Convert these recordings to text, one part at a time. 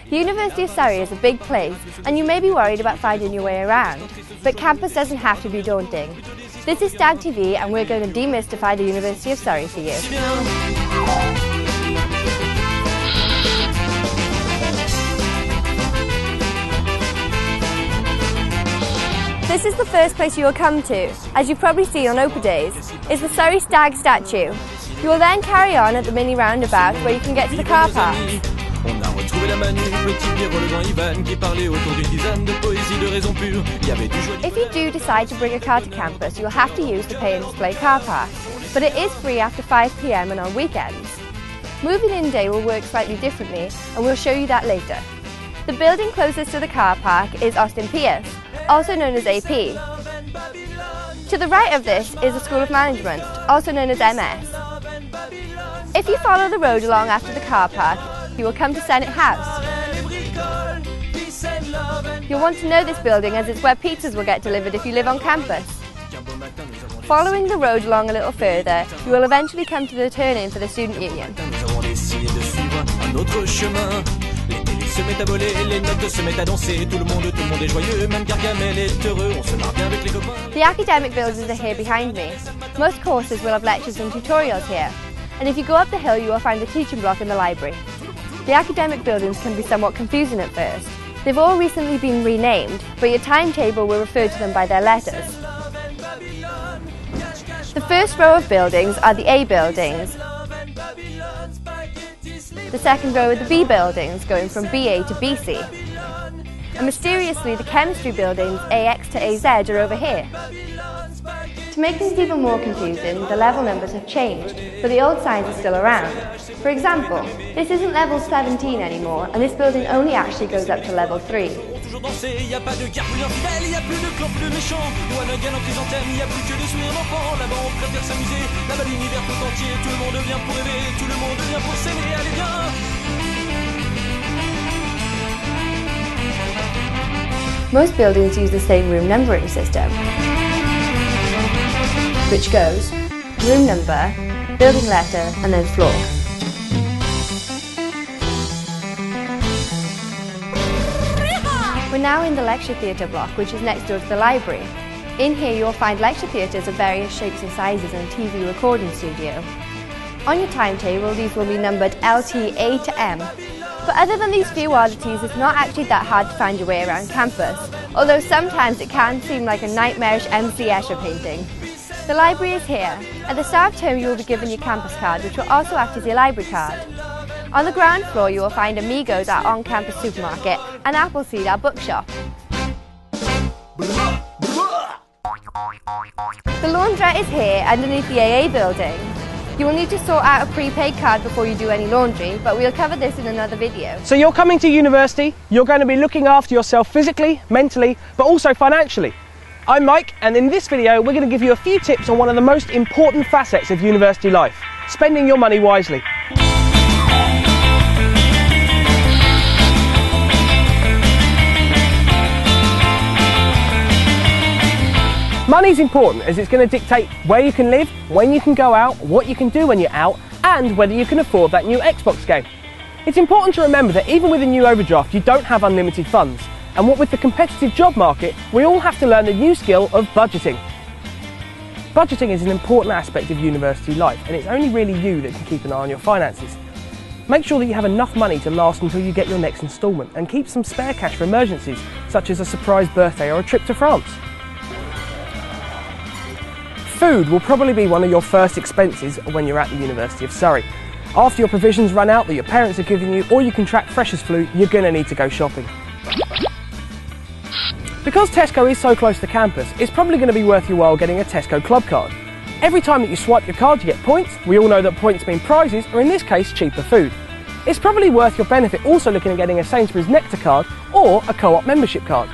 The University of Surrey is a big place and you may be worried about finding your way around, but campus doesn't have to be daunting. This is StagTV and we're going to demystify the University of Surrey for you. This is the first place you will come to, as you've probably seen on Open Days, is the Surrey Stag statue. You will then carry on at the mini roundabout where you can get to the car park. If you do decide to bring a car to campus, you'll have to use the pay and display car park, but it is free after 5 PM and on weekends. Moving in day will work slightly differently and we'll show you that later. The building closest to the car park is Austin Pierce, also known as AP. To the right of this is the School of Management, also known as MS. If you follow the road along after the car park, you will come to Senate House. You'll want to know this building as it's where pizzas will get delivered if you live on campus. Following the road along a little further, you will eventually come to the turn-in for the Student Union. The academic buildings are here behind me. Most courses will have lectures and tutorials here, and if you go up the hill you will find the teaching block in the library. The academic buildings can be somewhat confusing at first. They've all recently been renamed, but your timetable will refer to them by their letters. The first row of buildings are the A buildings. The second row are the B buildings, going from BA to BC. And mysteriously, the chemistry buildings AX to AZ are over here. To make things even more confusing, the level numbers have changed, but the old signs are still around. For example, this isn't level 17 anymore, and this building only actually goes up to level 3. Most buildings use the same room numbering system, which goes room number, building letter, and then floor. We're now in the lecture theatre block, which is next door to the library. In here you will find lecture theatres of various shapes and sizes and a TV recording studio. On your timetable these will be numbered LT A to M. But other than these few oddities, it's not actually that hard to find your way around campus, although sometimes it can seem like a nightmarish MC Escher painting. The library is here. At the start of term you will be given your campus card, which will also act as your library card. On the ground floor you will find Amigos, our on-campus supermarket, and Appleseed, our bookshop. The laundrette is here underneath the AA building. You will need to sort out a prepaid card before you do any laundry, but we'll cover this in another video. So you're coming to university, you're going to be looking after yourself physically, mentally, but also financially. I'm Mike, and in this video we're going to give you a few tips on one of the most important facets of university life, spending your money wisely. Money's important as it's going to dictate where you can live, when you can go out, what you can do when you're out, and whether you can afford that new Xbox game. It's important to remember that even with a new overdraft you don't have unlimited funds, and what with the competitive job market we all have to learn the new skill of budgeting. Budgeting is an important aspect of university life, and it's only really you that can keep an eye on your finances. Make sure that you have enough money to last until you get your next instalment, and keep some spare cash for emergencies such as a surprise birthday or a trip to France. Food will probably be one of your first expenses when you're at the University of Surrey. After your provisions run out that your parents are giving you, or you contract freshers flu, you're going to need to go shopping. Because Tesco is so close to campus, it's probably going to be worth your while getting a Tesco club card. Every time that you swipe your card you get points. We all know that points mean prizes, or in this case cheaper food. It's probably worth your benefit also looking at getting a Sainsbury's Nectar card or a Co-op membership card.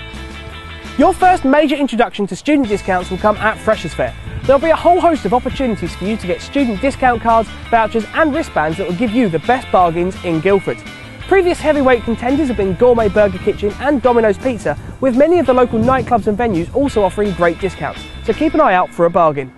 Your first major introduction to student discounts will come at Freshers Fair. There'll be a whole host of opportunities for you to get student discount cards, vouchers and wristbands that will give you the best bargains in Guildford. Previous heavyweight contenders have been Gourmet Burger Kitchen and Domino's Pizza, with many of the local nightclubs and venues also offering great discounts, so keep an eye out for a bargain.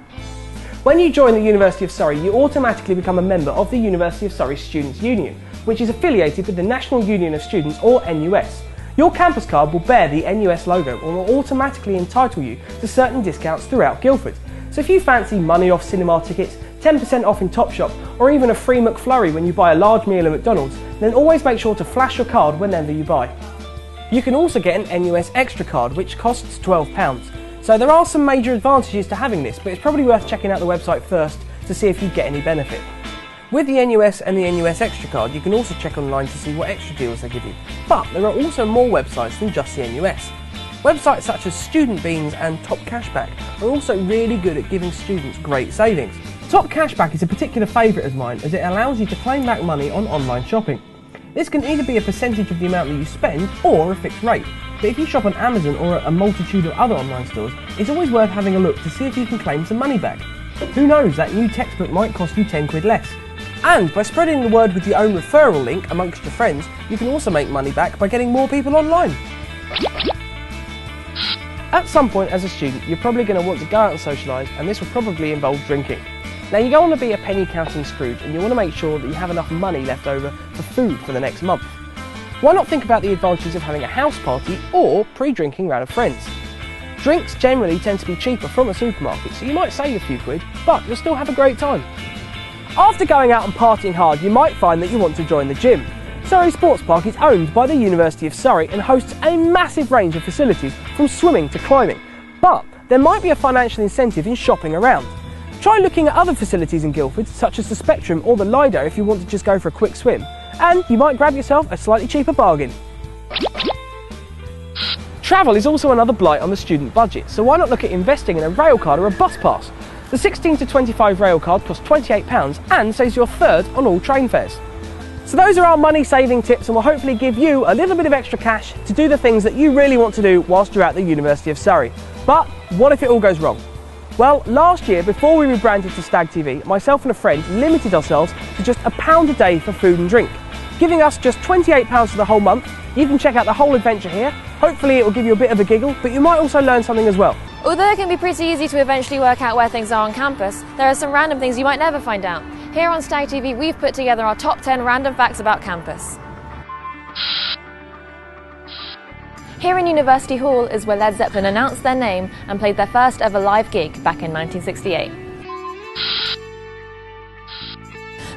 When you join the University of Surrey, you automatically become a member of the University of Surrey Students' Union, which is affiliated with the National Union of Students, or NUS. Your campus card will bear the NUS logo and will automatically entitle you to certain discounts throughout Guildford. So if you fancy money off cinema tickets, 10% off in Topshop, or even a free McFlurry when you buy a large meal at McDonald's, then always make sure to flash your card whenever you buy. You can also get an NUS Extra card, which costs £12. So there are some major advantages to having this, but it's probably worth checking out the website first to see if you get any benefit. With the NUS and the NUS Extra card, you can also check online to see what extra deals they give you. But there are also more websites than just the NUS. Websites such as Student Beans and Top Cashback are also really good at giving students great savings. Top Cashback is a particular favourite of mine as it allows you to claim back money on online shopping. This can either be a percentage of the amount that you spend or a fixed rate. But if you shop on Amazon or a multitude of other online stores, it's always worth having a look to see if you can claim some money back. Who knows, that new textbook might cost you 10 quid less. And by spreading the word with your own referral link amongst your friends, you can also make money back by getting more people online. At some point as a student, you're probably going to want to go out and socialise, and this will probably involve drinking. Now, you don't want to be a penny counting Scrooge, and you want to make sure that you have enough money left over for food for the next month. Why not think about the advantages of having a house party or pre-drinking round of friends? Drinks generally tend to be cheaper from a supermarket, so you might save a few quid, but you'll still have a great time. After going out and partying hard, you might find that you want to join the gym. Surrey Sports Park is owned by the University of Surrey and hosts a massive range of facilities from swimming to climbing. But there might be a financial incentive in shopping around. Try looking at other facilities in Guildford, such as the Spectrum or the Lido if you want to just go for a quick swim, and you might grab yourself a slightly cheaper bargain. Travel is also another blight on the student budget, so why not look at investing in a rail card or a bus pass? The 16 to 25 rail card costs £28 and saves you a third on all train fares. So those are our money saving tips, and will hopefully give you a little bit of extra cash to do the things that you really want to do whilst you're at the University of Surrey. But what if it all goes wrong? Well, last year, before we rebranded to StagTV, myself and a friend limited ourselves to just £1 a day for food and drink, giving us just £28 for the whole month. You can check out the whole adventure here. Hopefully it will give you a bit of a giggle, but you might also learn something as well. Although it can be pretty easy to eventually work out where things are on campus, there are some random things you might never find out. Here on StagTV, we've put together our top 10 random facts about campus. Here in University Hall is where Led Zeppelin announced their name and played their first ever live gig back in 1968.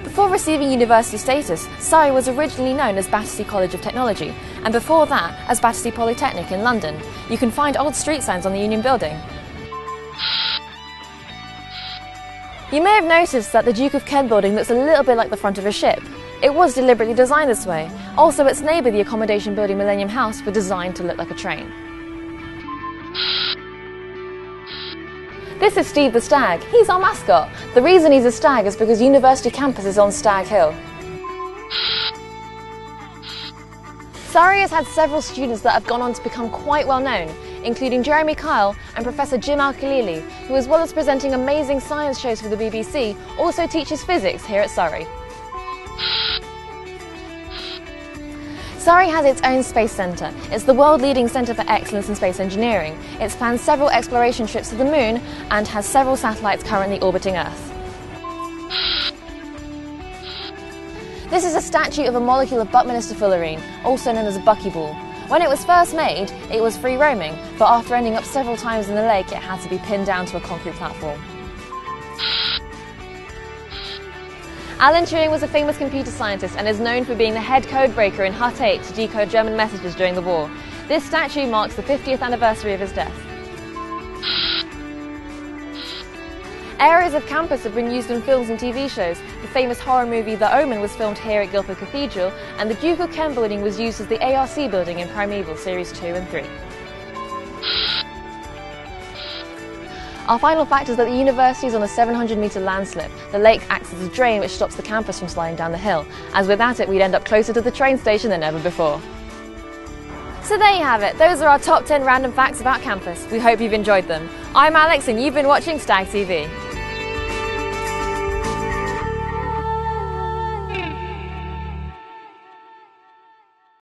Before receiving university status, Surrey was originally known as Battersea College of Technology, and before that as Battersea Polytechnic in London. You can find old street signs on the Union Building. You may have noticed that the Duke of Kent building looks a little bit like the front of a ship. It was deliberately designed this way. Also, its neighbour, the accommodation building Millennium House, were designed to look like a train. This is Steve the Stag. He's our mascot. The reason he's a stag is because University campus is on Stag Hill. Surrey has had several students that have gone on to become quite well known, including Jeremy Kyle and Professor Jim Al-Khalili, who, as well as presenting amazing science shows for the BBC, also teaches physics here at Surrey. Surrey has its own space centre. It's the world-leading centre for excellence in space engineering. It's planned several exploration trips to the Moon and has several satellites currently orbiting Earth. This is a statue of a molecule of Buckminster fullerene, also known as a buckyball. When it was first made, it was free roaming, but after ending up several times in the lake, it had to be pinned down to a concrete platform. Alan Turing was a famous computer scientist and is known for being the head code breaker in Hut 8 to decode German messages during the war. This statue marks the 50th anniversary of his death. Areas of campus have been used in films and TV shows. The famous horror movie The Omen was filmed here at Guildford Cathedral, and the Duke of Kent building was used as the ARC building in Primeval Series 2 and 3. Our final fact is that the university is on a 700-metre landslip. The lake acts as a drain which stops the campus from sliding down the hill, as without it we'd end up closer to the train station than ever before. So there you have it, those are our top 10 random facts about campus. We hope you've enjoyed them. I'm Alex and you've been watching StagTV.